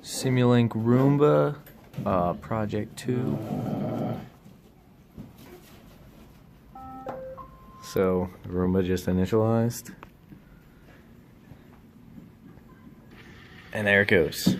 Simulink Roomba, Project 2. So, Roomba just initialized. And there it goes.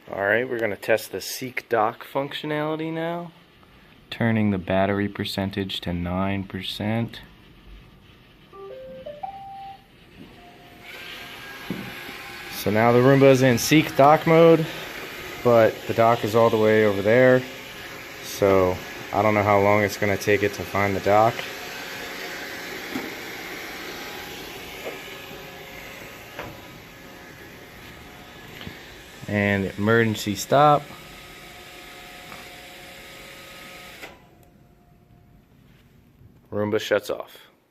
Alright, we're going to test the Seek Dock functionality now. Turning the battery percentage to 9%. So now the Roomba's in Seek Dock mode, but the dock is all the way over there. So I don't know how long it's going to take it to find the dock. And emergency stop. Roomba shuts off.